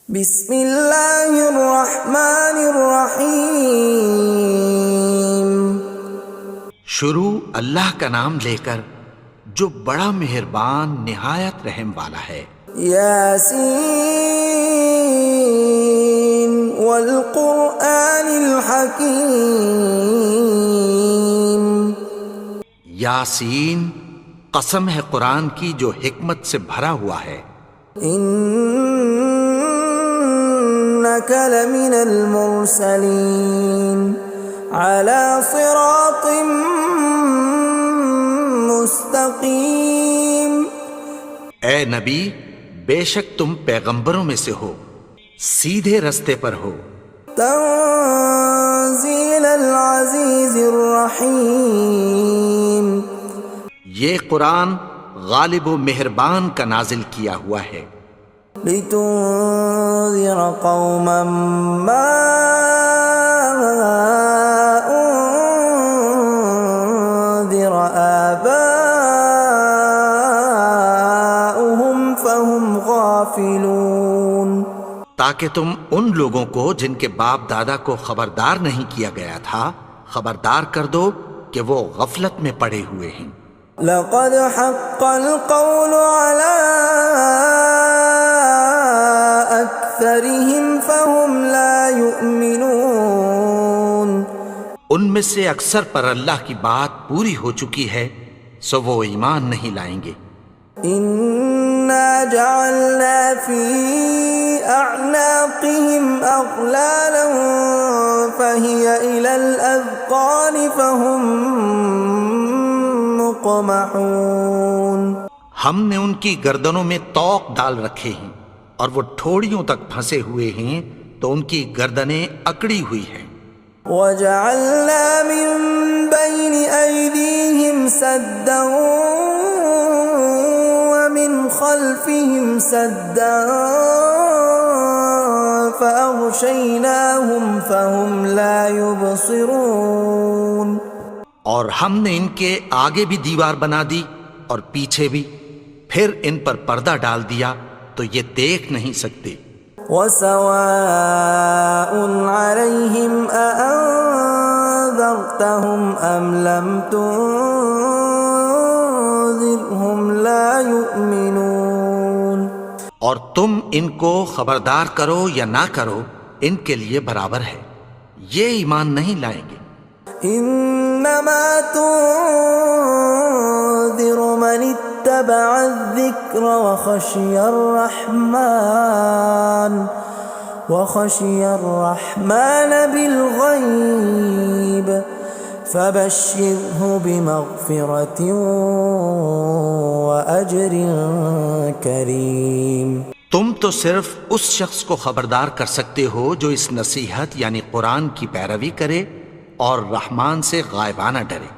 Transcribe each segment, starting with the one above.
بسم اللہ الرحمن الرحیم۔ شروع اللہ کا نام لے کر جو بڑا مہربان نہایت رحم والا ہے۔ یاسین والقرآن الحکیم۔ یاسین، قسم ہے قرآن کی جو حکمت سے بھرا ہوا ہے۔ انک لمن المرسلین علی صراط مستقیم۔ اے نبی، بے شک تم پیغمبروں میں سے ہو، سیدھے رستے پر ہو۔ تنزیل العزیز الرحیم۔ یہ قرآن غالب و مہربان کا نازل کیا ہوا ہے۔ لتنذر قوما ما انذر آباؤهم فهم غافلون۔ تاکہ تم ان لوگوں کو جن کے باپ دادا کو خبردار نہیں کیا گیا تھا خبردار کر دو کہ وہ غفلت میں پڑے ہوئے ہیں۔ لقد حق القول على أكثرهم فهم لا يؤمنون۔ ان میں سے اکثر پر اللہ کی بات پوری ہو چکی ہے سو وہ ایمان نہیں لائیں گے۔ إنا جعلنا في أعناقهم أغلالا فهي إلى الأذقان فهم مقمحون۔ ہم نے ان کی گردنوں میں طوق ڈال رکھے ہیں اور وہ ٹھوڑیوں تک پھنسے ہوئے ہیں تو ان کی گردنیں اکڑی ہوئی ہیں۔ وَجَعَلْنَا مِن بَيْنِ أَيْدِيهِمْ سَدًّا وَمِنْ خَلْفِهِمْ سَدًّا فَأَغْشَيْنَاهُمْ فَهُمْ لَا يُبْصِرُونَ۔ اور ہم نے ان کے آگے بھی دیوار بنا دی اور پیچھے بھی، پھر ان پر پردہ ڈال دیا تو یہ دیکھ نہیں سکتے۔ وَسَوَاءٌ عَلَيْهِمْ أَأَنذَرْتَهُمْ أَمْ لَمْ تُنذِرْهُمْ لَا يُؤْمِنُونَ۔ اور تم ان کو خبردار کرو یا نہ کرو ان کے لیے برابر ہے، یہ ایمان نہیں لائیں گے۔ انما تنذر من اتبع الذکر وخشی الرحمن بالغیب فبشرہ بمغفرۃ واجر کریم۔ تم تو صرف اس شخص کو خبردار کر سکتے ہو جو اس نصیحت یعنی قرآن کی پیروی کرے اور رحمان سے غائبانہ ڈرے،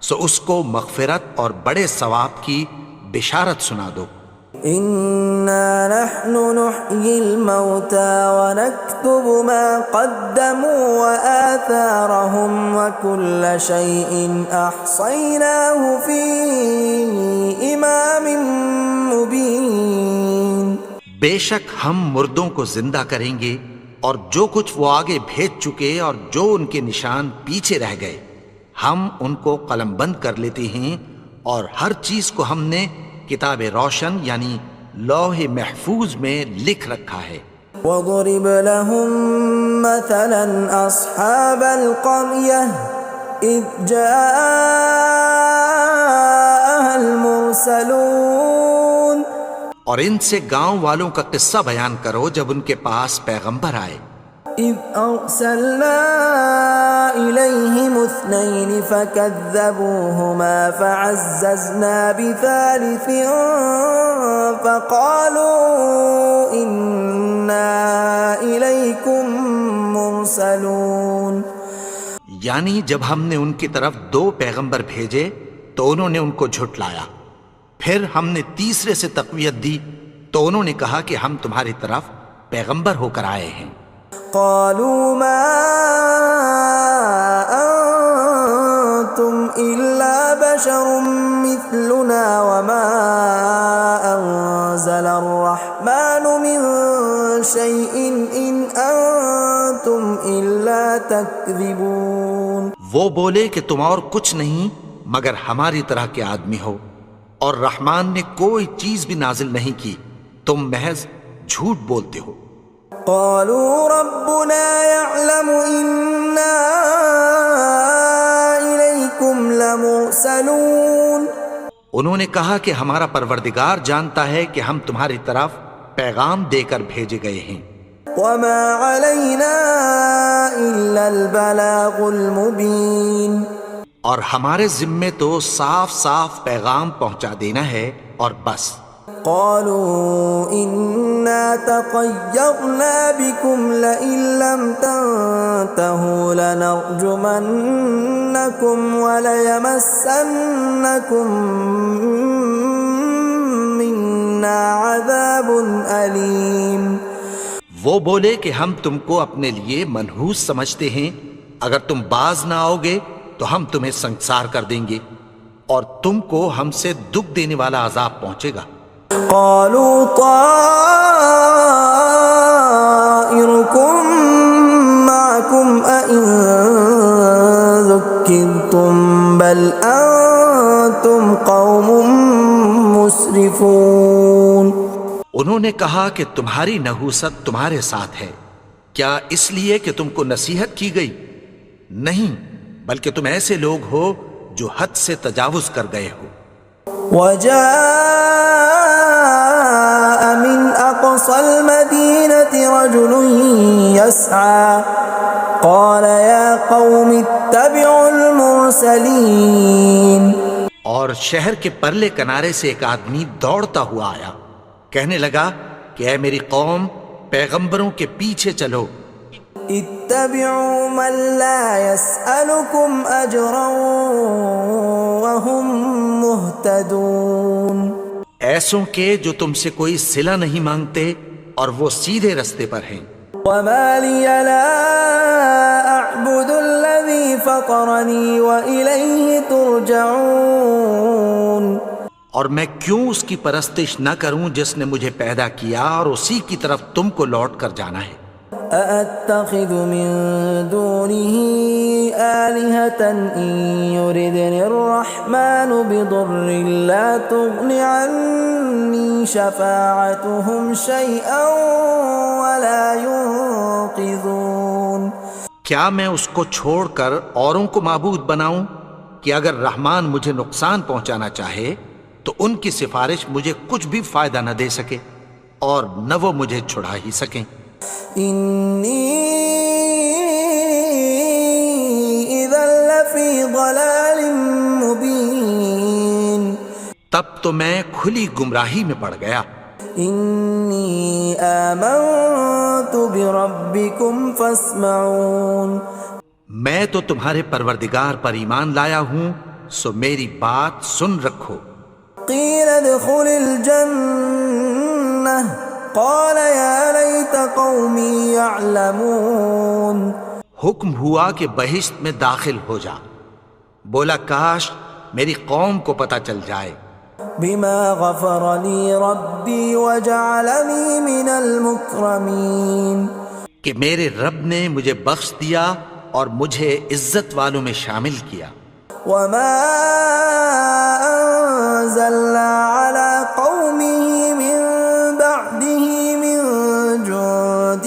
سو اس کو مغفرت اور بڑے ثواب کی بشارت سنا دو۔ اِنَّا نَحْنُ نُحْيِي الْمَوْتَى وَنَكْتُبُ مَا قَدَّمُوا وَآثَارَهُمْ وَكُلَّ شَيْءٍ أَحْصَيْنَاهُ فِي إِمَامٍ مُبِينٍ۔ بے شک ہم مردوں کو زندہ کریں گے اور جو کچھ وہ آگے بھیج چکے اور جو ان کے نشان پیچھے رہ گئے ہم ان کو قلم بند کر لیتے ہیں، اور ہر چیز کو ہم نے کتاب روشن یعنی لوح محفوظ میں لکھ رکھا ہے۔ وَضُرِبْ لَهُم مَّثَلًا أَصْحَابَ الْقَرْيَةِ إِذْ جَاءَهَا الْمُرْسَلُونَ۔ اور ان سے گاؤں والوں کا قصہ بیان کرو جب ان کے پاس پیغمبر آئے۔ إِذْ أَرْسَلْنَا إِلَيْهِمُ اثْنَيْنِ فَكَذَّبُوهُمَا فَعَزَّزْنَا بِثَالِثٍ فَقَالُوا إِنَّا إِلَيْكُمْ مُرْسَلُونَ۔ یعنی جب ہم نے ان کی طرف دو پیغمبر بھیجے تو انہوں نے ان کو جھٹلایا، پھر ہم نے تیسرے سے تقویت دی تو انہوں نے کہا کہ ہم تمہاری طرف پیغمبر ہو کر آئے ہیں۔ قالوا ما انتم الا بشر مثلنا وما انزل الرحمن من شيء إن أنتم إلا تكذبون. وہ بولے کہ تم اور کچھ نہیں مگر ہماری طرح کے آدمی ہو، اور رحمان نے کوئی چیز بھی نازل نہیں کی، تم محض جھوٹ بولتے ہو. قالوا ربنا يعلم إنا إليكم لمرسلون. انہوں نے کہا کہ ہمارا پروردگار جانتا ہے کہ ہم تمہاری طرف پیغام دے کر بھیجے گئے ہیں. وما علينا إلا البلاغ المبين. اور ہمارے ذمے تو صاف صاف پیغام پہنچا دینا ہے اور بس. قالوا إنا تطيرنا بكم لئن لم تنتهوا لنرجمنكم وليمسنكم منا عذاب أليم. وہ بولے کہ ہم تم کو اپنے لیے منحوس سمجھتے ہیں، اگر تم باز نہ آؤ گے تو ہم تمہیں سنسار کر دیں گے اور تم کو ہم سے دکھ دینے والا عذاب پہنچے گا. قالوا طائركم معكم أئن ذكرتم بل أنتم قوم مسرفون. انہوں نے کہا کہ تمہاری نحوست تمہارے ساتھ ہے، کیا اس لیے کہ تم کو نصیحت کی گئی؟ نہیں، بلکہ تم ایسے لوگ ہو جو حد سے تجاوز کر گئے ہو. وجاء من أقصى المدينة رجل يسعى قال يا قوم اتبعوا المرسلين. اور شہر کے پرلے کنارے سے ایک آدمی دوڑتا ہوا آیا، کہنے لگا کہ اے میری قوم، پیغمبروں کے پیچھے چلو. اتبعوا من لا يسألكم أجرا وهم مهتدون. ایسوں کے جو تم سے کوئی صلہ نہیں مانگتے اور وہ سیدھے رستے پر ہیں. وما لي لا أعبد الذي فطرني وإليه ترجعون. اور میں کیوں اس کی پرستش نہ کروں جس نے مجھے پیدا کیا اور اسی کی طرف تم کو لوٹ کر جانا ہے. أأتخذ من دونه آلهة إن يردني الرحمن بضر لا تغن عني شفاعتهم شيئا ولا ينقذون. کیا میں اس کو چھوڑ کر اوروں کو معبود بناؤں کہ اگر رحمان مجھے نقصان پہنچانا چاہے تو ان کی سفارش مجھے کچھ بھی فائدہ نہ دے سکے اور نہ وہ مجھے چھڑا ہی سکیں. إني إذا لفي ضلال مبين. تب تو میں کھلی گمراہی میں پڑ گیا. إني آمنت بربكم فاسمعون. میں تو تمہارے پروردگار پر ایمان لایا ہوں، سو میری بات سن رکھو. قيل ادخل الجنة قال يا ليت قومي يعلمون. حکم ہوا کہ بہشت میں داخل ہو جا. بولا کاش میری قوم کو پتہ چل جائے. بما غفر لي ربي وجعلني من المكرمين. کہ میرے رب نے مجھے بخش دیا اور مجھے عزت والوں میں شامل کیا. وما أنزلنا على قومه من بعده من جند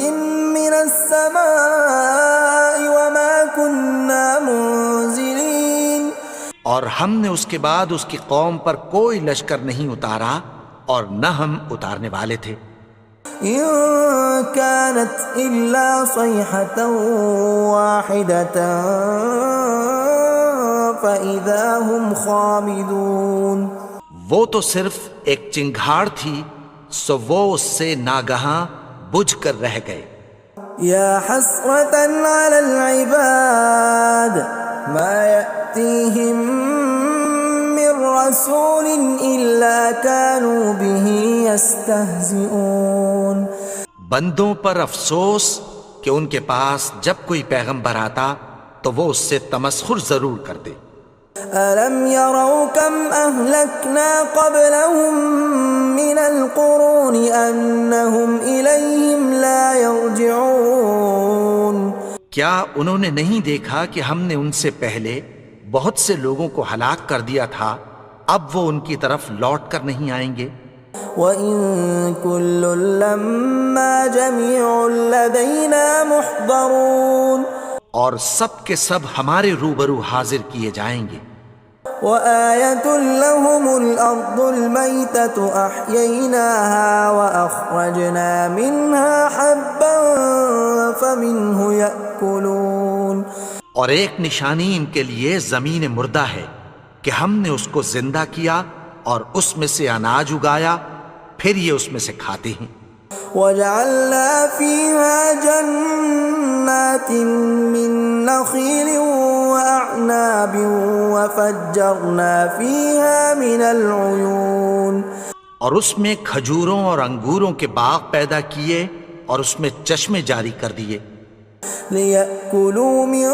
من السماء وما كنا منزلين. اور ہم نے اس کے بعد اس کی قوم پر کوئی لشکر نہیں اتارا اور نہ ہم اتارنے والے تھے. إن كانت إلا صيحة واحدة فإذا هم خامدون. وہ تو صرف ایک چنگھاڑ تھی، سو وہ اس سے ناگہاں بجھ کر رہ گئے. يا حسرة على العباد ما يأتيهم من رسول إلا كانوا به يستهزئون. بندوں پر افسوس کہ ان کے پاس جب کوئی پیغمبر آتا تو وہ اس سے تمسخر ضرور کرتے. ألم يروا كم أهلكنا قبلهم من القرون أنهم إليهم لا يرجعون کیا انہوں نے نہیں دیکھا کہ ہم نے ان سے پہلے بہت سے لوگوں کو ہلاک کر دیا تھا، اب وہ ان کی طرف لوٹ کر نہیں آئیں گے؟ وَإِن كُلٌّ لَّمَّا جَمِيعٌ لَّدَيْنَا مُحْضَرُونَ اور سب کے سب ہمارے روبرو حاضر کیے جائیں گے۔ وَآيَةٌ لَّهُمُ الْأَرْضُ الْمَيْتَةُ أَحْيَيْنَاهَا وَأَخْرَجْنَا مِنْهَا حَبًّا فَمِنْهُ يَأْكُلُونَ اور ایک نشانی ان کے لیے زمین مردہ ہے کہ ہم نے اس کو زندہ کیا اور اس میں سے اناج اگایا، پھر یہ اس میں سے کھاتے ہیں۔ وَجَعَلْنَا فِيهَا جَنَّاتٍ مِّن نَّخِيلٍ وَأَعْنَابٍ وَفَجَّرْنَا فِيهَا مِنَ الْعُيُونِ اور اس میں کھجوروں اور انگوروں کے باغ پیدا کیے اور اس میں چشمے جاری کر دیے، لِيَأْكُلُوا مِن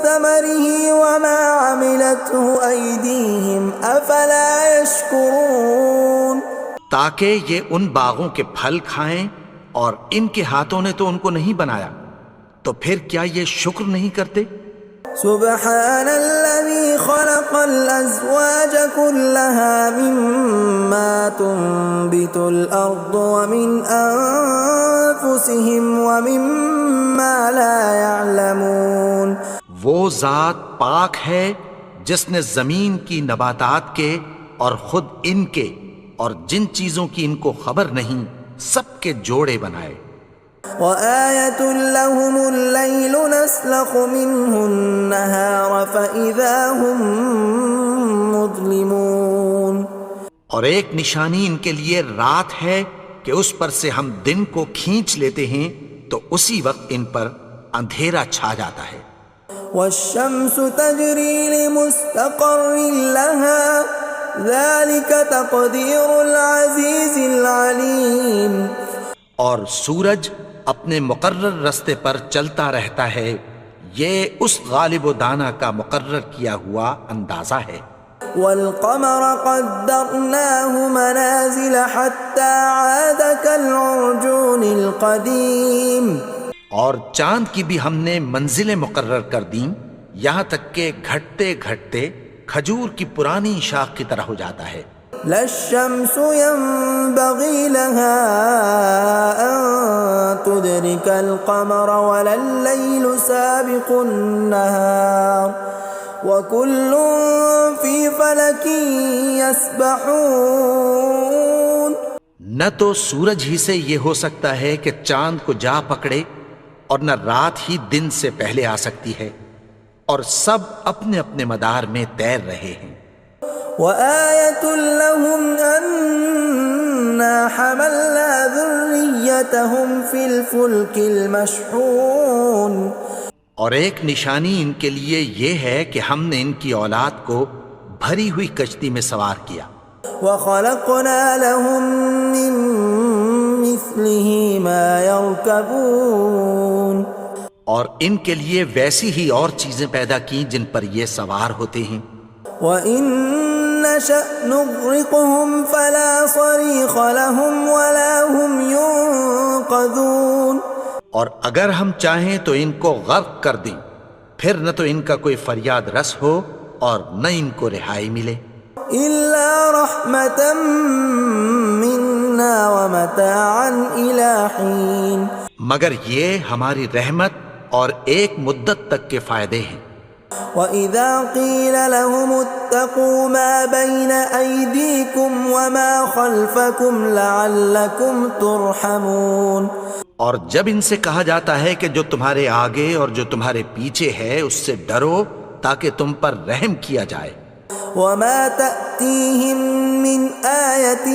ثَمَرِهِ وَمَا عَمِلَتْهُ أَيْدِيهِمْ أَفَلَا يَشْكُرُونَ تاکہ یہ ان باغوں کے پھل کھائیں، اور ان کے ہاتھوں نے تو ان کو نہیں بنایا، تو پھر کیا یہ شکر نہیں کرتے؟ سبحان الذي خلق الأزواج كلها مما تنبت الأرض ومن أنفسهم ومما لا يعلمون وہ ذات پاک ہے جس نے زمین کی نباتات کے اور خود ان کے اور جن چیزوں کی ان کو خبر نہیں سب کے جوڑے بنائے۔ وَآيَةٌ لَّهُمُ اللَّيْلُ نَسْلَخُ مِنْهُ النَّهَارَ فَإِذَا هُم مُظْلِمُونَ اور ایک نشانی ان کے لیے رات ہے کہ اس پر سے ہم دن کو کھینچ لیتے ہیں تو اسی وقت ان پر اندھیرا چھا جاتا ہے۔ وَالشَّمْسُ تَجْرِي لِمُسْتَقَرٍّ لَّهَا ذَلِكَ تَقْدِيرُ الْعَزِيزِ الْعَلِيمِ اور سورج اپنے مقرر رستے پر چلتا رہتا ہے، یہ اس غالب و دانا کا مقرر کیا ہوا اندازہ ہے۔ وَالْقَمَرَ قَدَّرْنَاهُ مَنَازِلَ حَتَّى عَادَ كَالْعُرْجُونِ الْقَدِيمِ اور چاند کی بھی ہم نے منزلیں مقرر کر دیں، یہاں تک کہ گھٹتے گھٹتے کھجور کی پرانی شاخ کی طرح ہو جاتا ہے۔ لا الشمس ينبغي لها أن تدرك القمر ولا الليل سابق النهار وكل في فلك يسبحون نہ تو سورج ہی سے یہ ہو سکتا ہے کہ چاند کو جا پکڑے، اور نہ رات ہی دن سے پہلے آ سکتی ہے، اور سب اپنے اپنے مدار میں تیر رہے ہیں۔ وَآيَةٌ لَّهُمْ أَنَّا حَمَلْنَا ذُرِّيَّتَهُمْ فِي الْفُلْكِ الْمَشْحُونِ اور ایک نشانی ان کے لیے یہ ہے کہ ہم نے ان کی اولاد کو بھری ہوئی کشتی میں سوار کیا۔ وَخَلَقْنَا لَهُم مِّن مِّثْلِهِ مَا يَرْكَبُونَ اور ان کے لیے ویسی ہی اور چیزیں پیدا کی جن پر یہ سوار ہوتے ہیں۔ وَإِن نَّشَأْ نُغْرِقْهُمْ فَلَا صَرِيخَ لَهُمْ وَلَا هُمْ يُنقَذُونَ اور اگر ہم چاہیں تو ان کو غرق کر دیں، پھر نہ تو ان کا کوئی فریاد رس ہو اور نہ ان کو رہائی ملے۔ إِلَّا رَحْمَةً مِّنَّا وَمَتَاعًا إِلَىٰ حِينٍ مگر یہ ہماری رحمت اور ایک مدت تک کے فائدے ہیں۔ وَإِذَا قِيلَ لَهُمُ اتَّقُوا مَا بَيْنَ أَيْدِيكُمْ وَمَا خَلْفَكُمْ لَعَلَّكُمْ تُرْحَمُونَ اور جب ان سے کہا جاتا ہے کہ جو تمہارے آگے اور جو تمہارے پیچھے ہے اس سے ڈرو تاکہ تم پر رحم کیا جائے۔ وَمَا تَأْتِيهِم مِّنْ آيَةٍ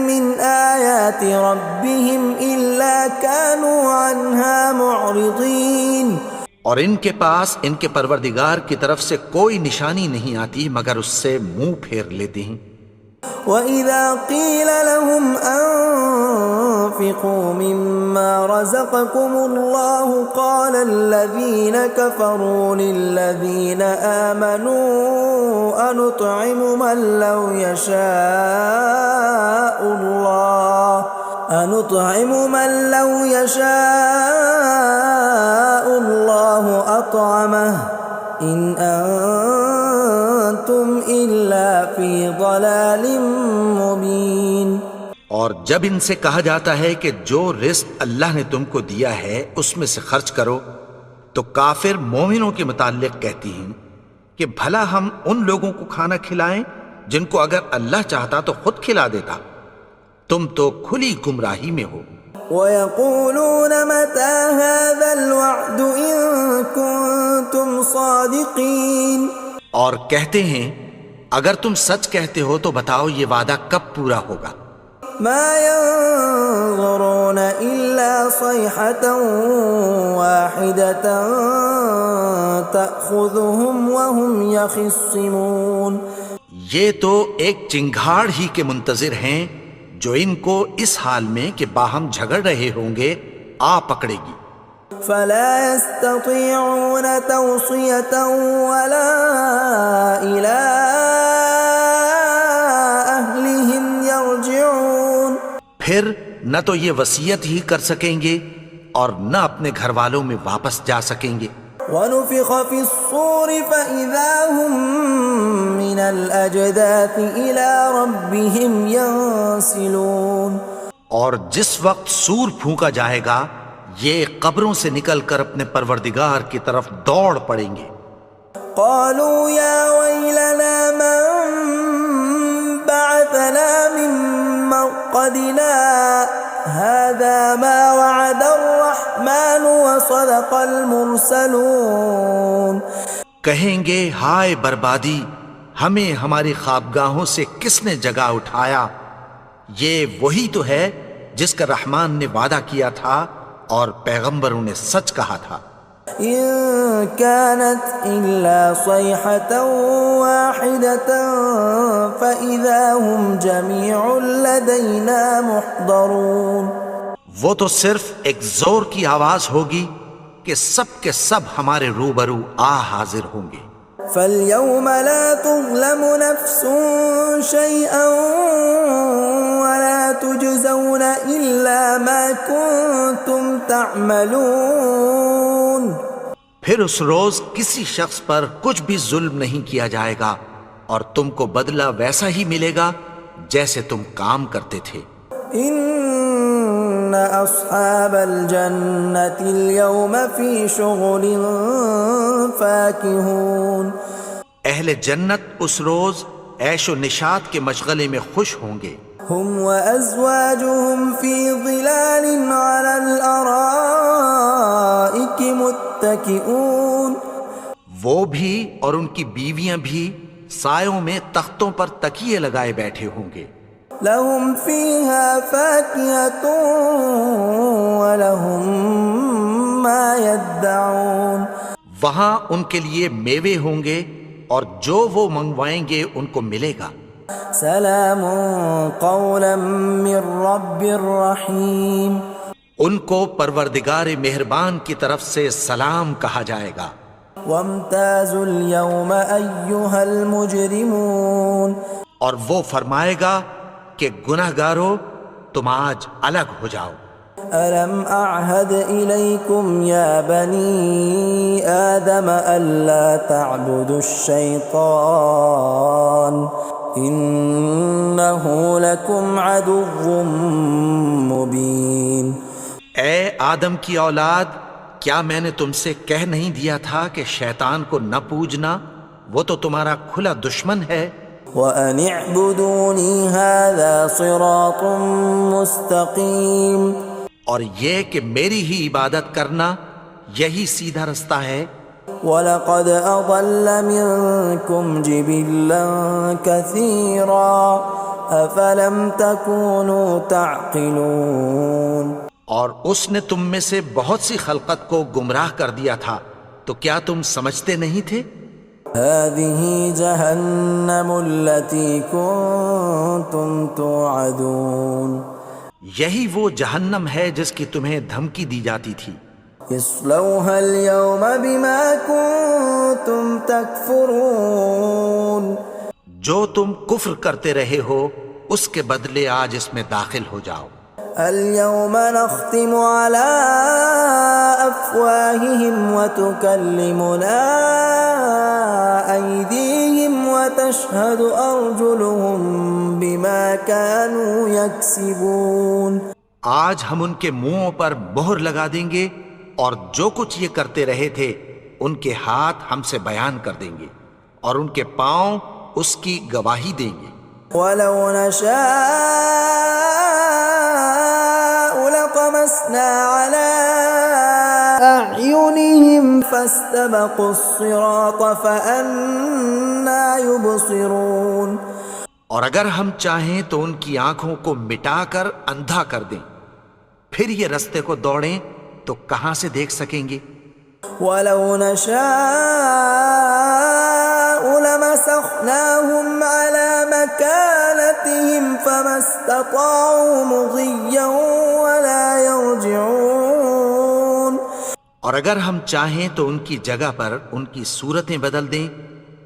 مِّنْ آيَاتِ رَبِّهِمْ إِلَّا كَانُوا عَنْهَا مُعْرِضِينَ اور ان کے پاس ان کے پروردگار کی طرف سے کوئی نشانی نہیں آتی مگر اس سے منہ پھیر لیتے ہیں۔ وَإِذَا قِيلَ لَهُمْ وأنفقوا مما رزقكم الله قال الذين كفروا للذين آمنوا أنطعم من لو يشاء الله أطعمه إن أنتم إلا في ضلال مبين۔ اور جب ان سے کہا جاتا ہے کہ جو رزق اللہ نے تم کو دیا ہے اس میں سے خرچ کرو، تو کافر مومنوں کے متعلق کہتی ہیں کہ بھلا ہم ان لوگوں کو کھانا کھلائیں جن کو اگر اللہ چاہتا تو خود کھلا دیتا، تم تو کھلی گمراہی میں ہو۔ وَيَقُولُونَ مَتَى هَذَا الْوَعْدُ إِن كُنتُمْ صَادِقِينَ، اور کہتے ہیں اگر تم سچ کہتے ہو تو بتاؤ یہ وعدہ کب پورا ہوگا۔ مَا يَنظُرُونَ إِلَّا صَيْحَةً وَاحِدَةً تَأْخُذُهُمْ وَهُمْ يَخِصِّمُونَ، یہ تو ایک چنگھاڑ ہی کے منتظر ہیں جو ان کو اس حال میں کہ باہم جھگڑ رہے ہوں گے آ پکڑے گی۔ فَلَا يَسْتَطِيعُونَ تَوْصِيَةً وَلَا إِلَىٰ أَهْلِهِمْ يَرْجِعُونَ، پھر نہ تو یہ وصیت ہی کر سکیں گے اور نہ اپنے گھر والوں میں واپس جا سکیں گے۔ وَنُفِخَ فِي الصُّورِ فَإِذَا هُم مِّنَ الْأَجْدَاثِ إِلَىٰ رَبِّهِمْ يَنسِلُونَ، اور جس وقت سور پھونکا جائے گا یہ قبروں سے نکل کر اپنے پروردگار کی طرف دوڑ پڑیں گے۔ قَالُوا يَا وَيْلَنَا مَن بَعَثَنَا مِن مَّرْقَدِنَا هَٰذَا مَا وَعَدَ الرَّحْمَٰنُ وَصَدَقَ الْمُرْسَلُونَ، کہیں گے ہائے بربادی، ہمیں ہماری خوابگاہوں سے کس نے جگا اٹھایا، یہ وہی تو ہے جس کا رحمان نے وعدہ کیا تھا اور پیغمبروں نے سچ کہا تھا۔ إِن كَانَتْ إِلَّا صَيْحَةً وَاحِدَةً فَإِذَا هُمْ جَمِيعٌ لَدَيْنَا مُحْضَرُونَ، وہ تو صرف ایک زور کی آواز ہوگی کہ سب کے سب ہمارے روبرو آ حاضر ہوں گے۔ فَالْيَوْمَ لَا تُظْلَمُ نَفْسٌ شَيْئًا وَلَا تُجْزَوْنَ إِلَّا مَا كُنتُمْ تَعْمَلُونَ، پھر اس روز کسی شخص پر کچھ بھی ظلم نہیں کیا جائے گا اور تم کو بدلہ ویسا ہی ملے گا جیسے تم کام کرتے تھے۔ إِنَّ أَصْحَابَ الْجَنَّةِ الْيَوْمَ فِي شُغُلٍ فَاكِهُونَ، اہل جنت اس روز عیش و نشاط کے مشغلے میں خوش ہوں گے۔ هُمْ وَأَزْوَاجُهُمْ فِي ظِلَالٍ عَلَى الْأَرَائِكِ مُتَّكِئُونَ، وہ بھی اور ان کی بیویاں بھی سایوں میں تختوں پر تکیے لگائے بیٹھے ہوں گے۔ لَهُمْ فِيهَا فَاكِهَةٌ وَلَهُمْ مَا يَدَّعُونَ، وہاں ان کے لیے میوے ہوں گے اور جو وہ منگوائیں گے ان کو ملے گا۔ سلام قولا من رب رحیم، ان کو پروردگار مہربان کی طرف سے سلام کہا جائے گا۔ وامتازوا اليوم ایھا المجرمون، اور وہ فرمائے گا کہ گنہگارو تم آج الگ ہو جاؤ۔ ألم أعهد إليكم يا بني آدم ألا تعبدوا الشيطان إنه لكم عدو مبين۔ اے آدم کی اولاد، کیا میں نے تم سے کہہ نہیں دیا تھا کہ شیطان کو نہ پوجنا، وہ تو تمہارا کھلا دشمن ہے۔ وَأَنِ اعْبُدُونِي هَذَا صِرَاطٌ مُسْتَقِيمٌ، اور یہ کہ میری ہی عبادت کرنا یہی سیدھا رستہ ہے۔ وَلَقَدْ أَضَلَّ مِنْكُمْ جِبِلًّا كَثِيرًا أَفَلَمْ تَكُونُوا تَعْقِلُونَ، اور اس نے تم میں سے بہت سی خلقت کو گمراہ کر دیا تھا، تو کیا تم سمجھتے نہیں تھے؟ هَذِهِ جَهَنَّمُ الَّتِي كُنْتُمْ تُوعَدُونَ، یہی وہ جہنم ہے جس کی تمہیں دھمکی دی جاتی تھی. اصلوها اليوم بما كنتم تكفرون. جو تم کفر کرتے رہے ہو اس کے بدلے آج اس میں داخل ہو جاؤ. اليوم نختم على أفواههم وتكلمنا أيديهم وتشهد أرجلهم بما كانوا يكسبون. آج ہم ان کے منہوں پر مہر لگا دیں گے اور جو کچھ یہ کرتے رہے تھے ان کے ہاتھ ہم سے بیان کر دیں گے اور ان کے پاؤں اس کی گواہی دیں گے. ولو نشاء لطمسنا على أعينهم فاستبقوا الصراط فأنى يبصرون. اور اگر ہم چاہیں تو ان کی آنکھوں کو مٹا کر اندھا کر دیں، پھر یہ رستے کو دوڑیں تو کہاں سے دیکھ سکیں گے. ولو نشاء لمسخناهم على مكانتهم فما استطاعوا مضيا ولا يرجعون. اور اگر ہم چاہیں تو ان کی جگہ پر ان کی صورتیں بدل دیں،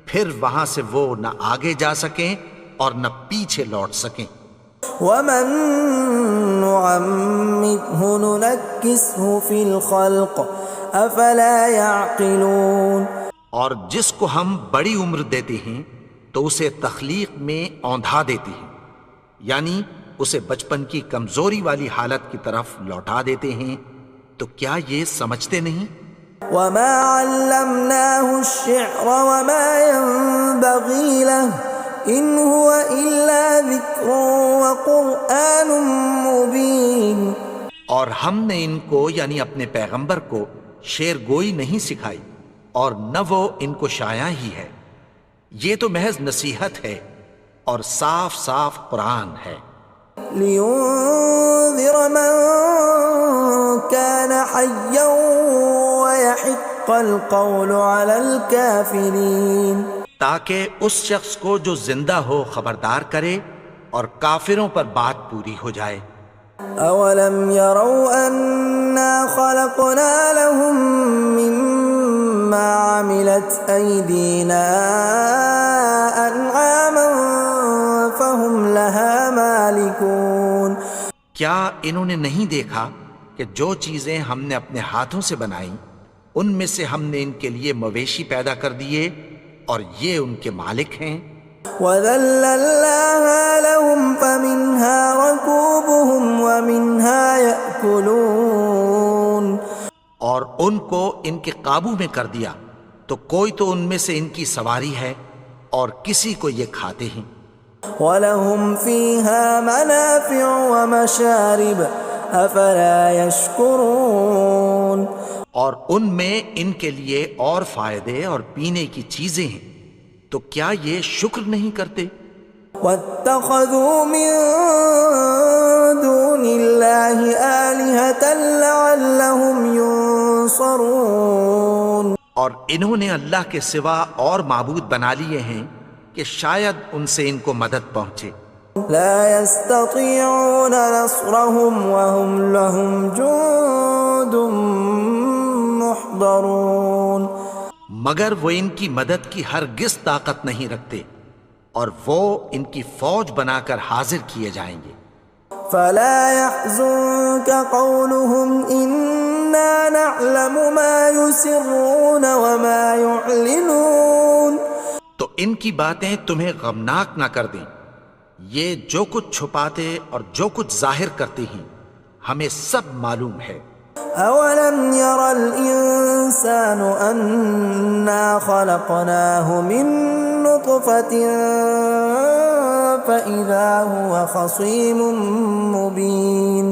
پھر وہاں سے وہ نہ آگے جا سکیں اور نہ پیچھے لوٹ سکیں. ومن نعمره ننكسه في الخلق افلا يعقلون. اور جس کو ہم بڑی عمر دیتے ہیں تو اسے تخلیق میں اوندھا دیتے ہیں، یعنی اسے بچپن کی کمزوری والی حالت کی طرف لوٹا دیتے ہیں. تو کیا یہ سمجھتے نہیں؟ وما علمناه الشعر وما ينبغي له ان هو الا ذکر وقرآن مبین. اور ہم نے ان کو یعنی اپنے پیغمبر کو شعر گوئی نہیں سکھائی اور نہ وہ ان کو شایع ہی ہے، یہ تو محض نصیحت ہے اور صاف صاف قرآن ہے. لينذر من كان حيا ويحق القول على الكافرين. تاکہ اس شخص کو جو زندہ ہو خبردار کرے اور کافروں پر بات پوری ہو جائے. اولم يروا انا خلقنا لهم مما عملت ايدينا انعاما فهم لها مالكون. کیا انہوں نے نہیں دیکھا کہ جو چیزیں ہم نے اپنے ہاتھوں سے بنائیں ان میں سے ہم نے ان کے لیے مویشی پیدا کر دیے اور یہ ان کے مالک ہیں. وَذَلَّلْنَاهَا لَهُمْ فَمِنْهَا رَكُوبُهُمْ وَمِنْهَا يَأْكُلُونَ. اور ان کو ان کے قابو میں کر دیا تو کوئی تو ان میں سے ان کی سواری ہے اور کسی کو یہ کھاتے ہیں. وَلَهُمْ فِيهَا مَنَافِعُ وَمَشَارِبُ أَفَلَا يَشْكُرُونَ. اور ان میں ان کے لیے اور فائدے اور پینے کی چیزیں ہیں، تو کیا یہ شکر نہیں کرتے؟ وَاتَّخَذُوا مِن دُونِ اللَّهِ آلِهَةً لَعَلَّهُمْ يُنصَرُونَ. اور انہوں نے اللہ کے سوا اور معبود بنا لیے ہیں کہ شاید ان سے ان کو مدد پہنچے. لا يستطيعون نصرهم وهم لهم جند محضرون. مگر وہ ان کی مدد کی ہرگز طاقت نہیں رکھتے اور وہ ان کی فوج بنا کر حاضر کیے جائیں گے. فلا يحزنك قولهم إنا نعلم ما يسرون وما يعلنون. تو ان کی باتیں تمہیں غمناک نہ کر دیں، یہ جو کچھ چھپاتے اور جو کچھ ظاہر کرتے ہیں ہمیں سب معلوم ہے. أولم ير الإنسان أنا خلقناه من نطفة فإذا هو خصيم مبين.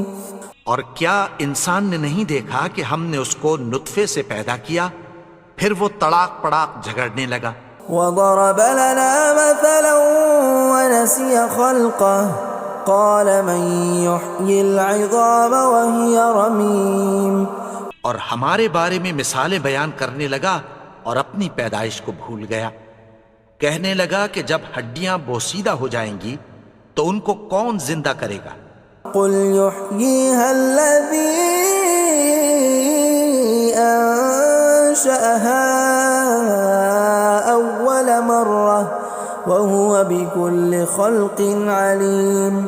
اور کیا انسان نے نہیں دیکھا کہ ہم نے اس کو نطفے سے پیدا کیا پھر وہ تڑاک پڑاک جھگڑنے لگا. وضرب لنا مثلا ونسي خلقه قال من يحيي العظام وهي رميم. اور ہمارے بارے میں مثالیں بیان کرنے لگا اور اپنی پیدائش کو بھول گیا. کہنے لگا کہ جب ہڈیاں بوسیدہ ہو جائیں گی تو ان کو کون زندہ کرے گا قل يحييها الذي أنشأها أول مرة وهو بكل خلق عليم।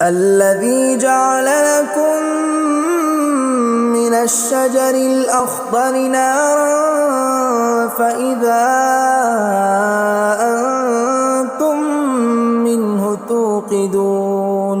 الذي جعل لكم من الشجر الأخضر نارا فإذا أنتم منه توقدون।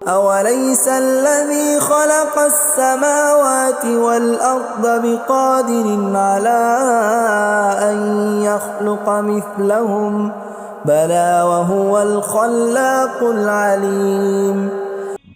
أوليس الذي خلق السماوات والأرض بقادر على أن يخلق مثلهم بلى وهو الخلاق العليم।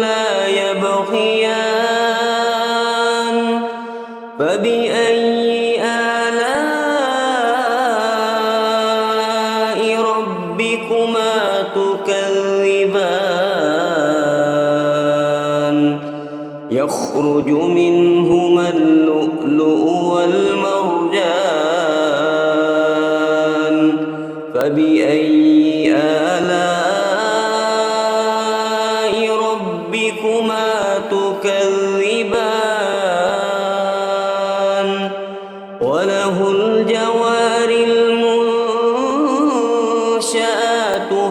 لا يبغيان فبأي آلاء ربكما تكذبان يخرج منهما اللؤلؤ والمرجان فبأي آلاء ربكما تكذبان وله الجوار المنشآت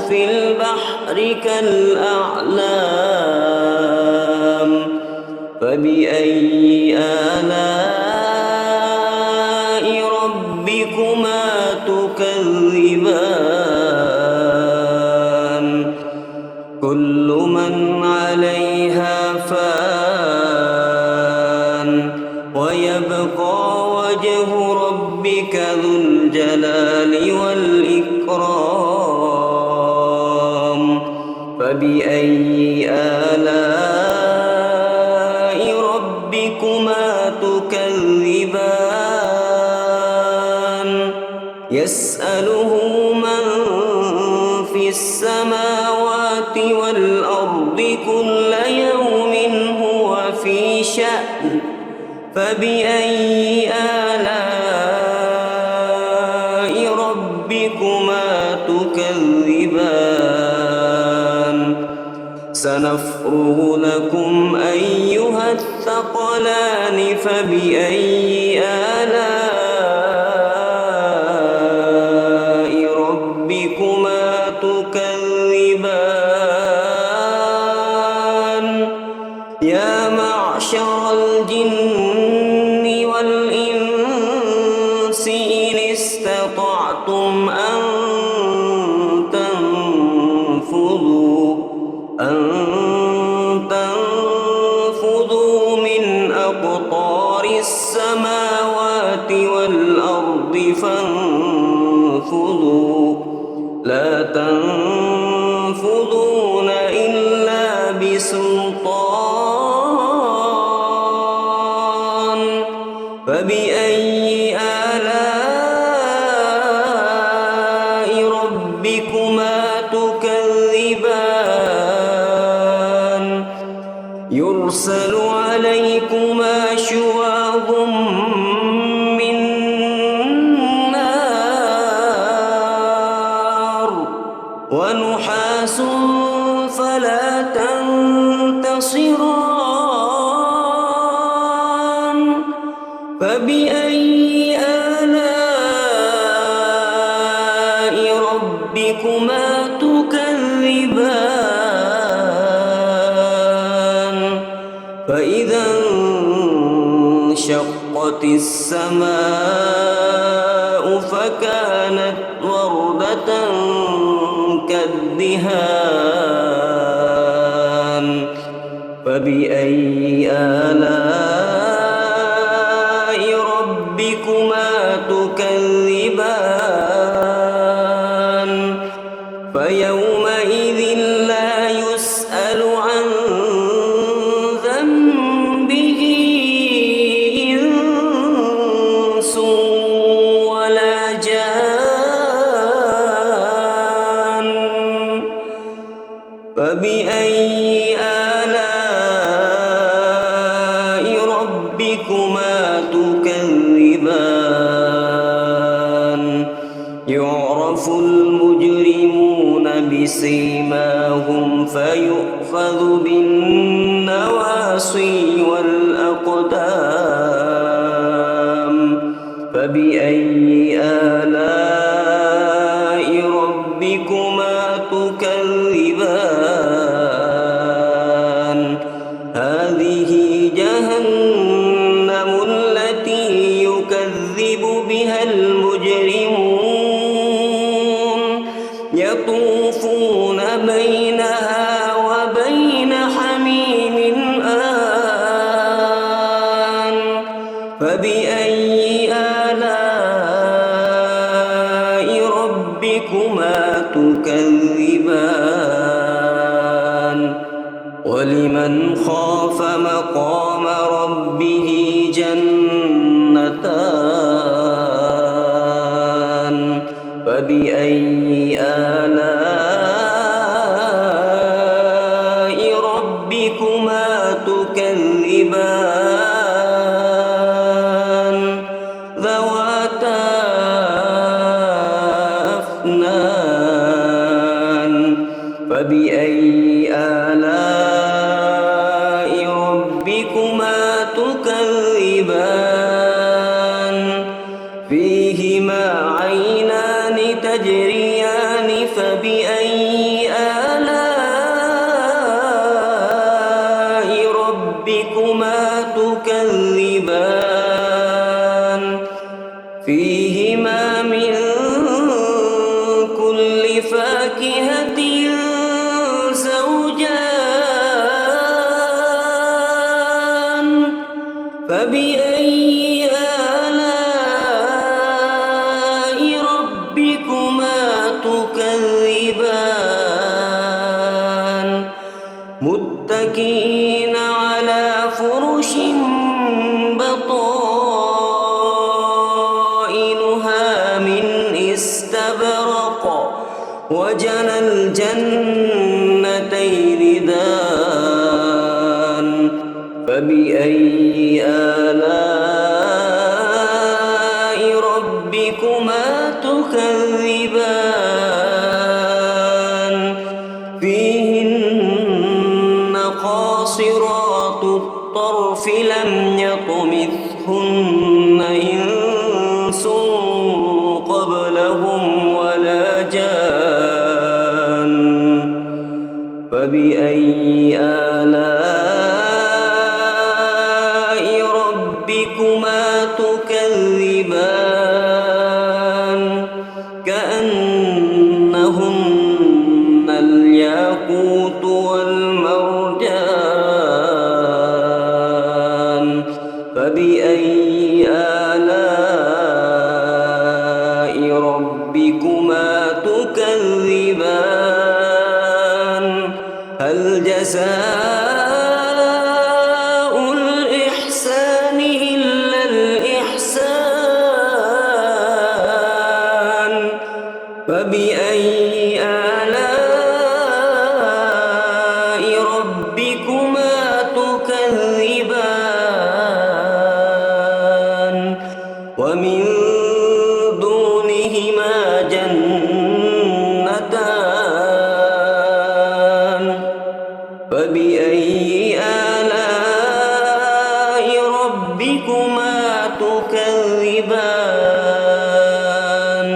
في البحر كالأعلام فبأي آلاء ربكما تكذبان كل من عليها فان ويبقى وجه ربك ذو الجلال والإكرام فبأي آلاء ربكما تكذبان يسأله من في السماوات والأرض كل يوم هو في شأن فبأي آلاء ربكما تكذبان سنفرغ لكم أيها الثقلان فبأي آلاء ربكما تكذبان يا معشر الجن والإنس إن استطعتم أن تنفذوا من أقطار السماوات والأرض فانفذوا لا تنفذون إلا بسلطان فبأي آلاء ربكما تكذبان يرسل عليكما شواظ من نار ونحاس فلا تنتصران فبأي آلاء ربكما تكذبان فإذا انشقت السماء فكانت وردة كالدهان فبأي آلاء ربكما تكذبان فيومئذ لا يسأل عن ذنبه إنس ولا جان فبأي آلاء ربكما تكذبان يعرف المجرمون بسيماهم فيؤخذ بالنواصي والأقدام فبأي آلاء ربكما تكذبان هذه جهنم التي يكذب بها المجرمون يطوفون بينها وبين حميم آن فبأي آلاء ربكما تكذبان ولمن خاف مقام ربه جنتان فبأي آلاء ربكما تكذبان ذواتا أفنان فبأي آلاء ربكما تكذبان فيهما عينان تجريان فبأي آلاء ربكما تكذبان فيهما من كل فاكهة زوجان فبأي آلاء ربكما تكذبان متكئين على فرش بطائنها من استبرق وجنى الجنتين دان فبأي آلاء ربكما تكذبان فيهن قاصرات الطرف لم يطمثهن إنس قبلهم ولا جان فبأي آلاء ربكما تكذبان كأنهن الياقوت والمرجان فبأي آلاء ربكما تكذبان هل جزاء الإحسان إلا الإحسان فبأي آلاء ربكما تكذبان ومن دونهما جنتان فبأي آلاء ربكما تكذبان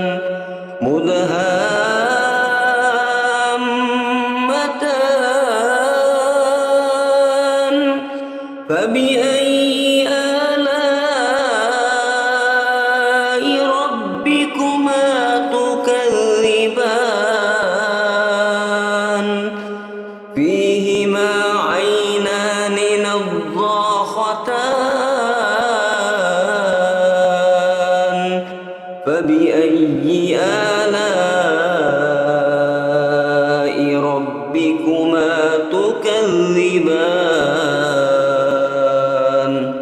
مدهامتان فبأي آلاء ربكما تكذبان فيهما عينان نضاختان فبأي آلاء ربكما تكذبان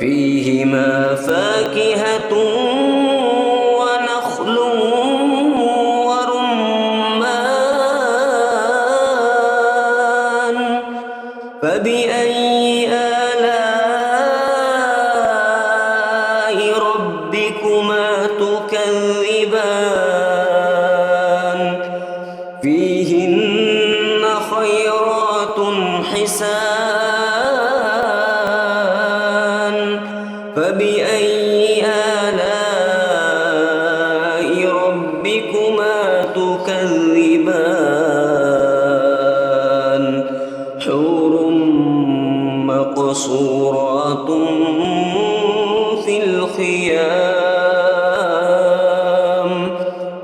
فيهما فاكهة ونخل ورمان فبأي آلاء ربكما تكذبان فيهن خيرات حسان فبأي آلاء ربكما تكذبان حور مقصورات في الخيام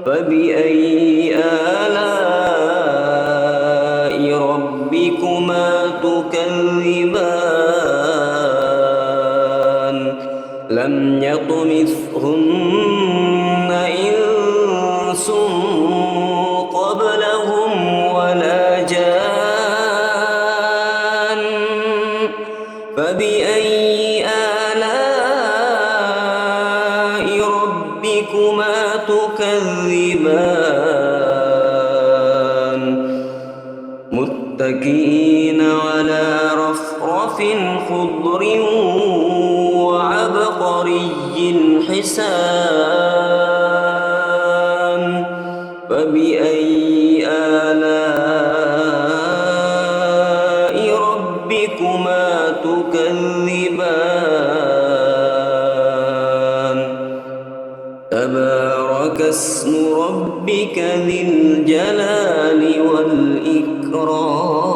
فبأي آلاء ربكما تكذبان لم يطمثهن إنس قبلهم ولا جان فبأي آلاء ربكما تكذبان متكئين على رفرف خضر وعبقري حسان فبأي آلاء ربكما تكذبان تبارك اسم ربك ذي الجلال والإكرام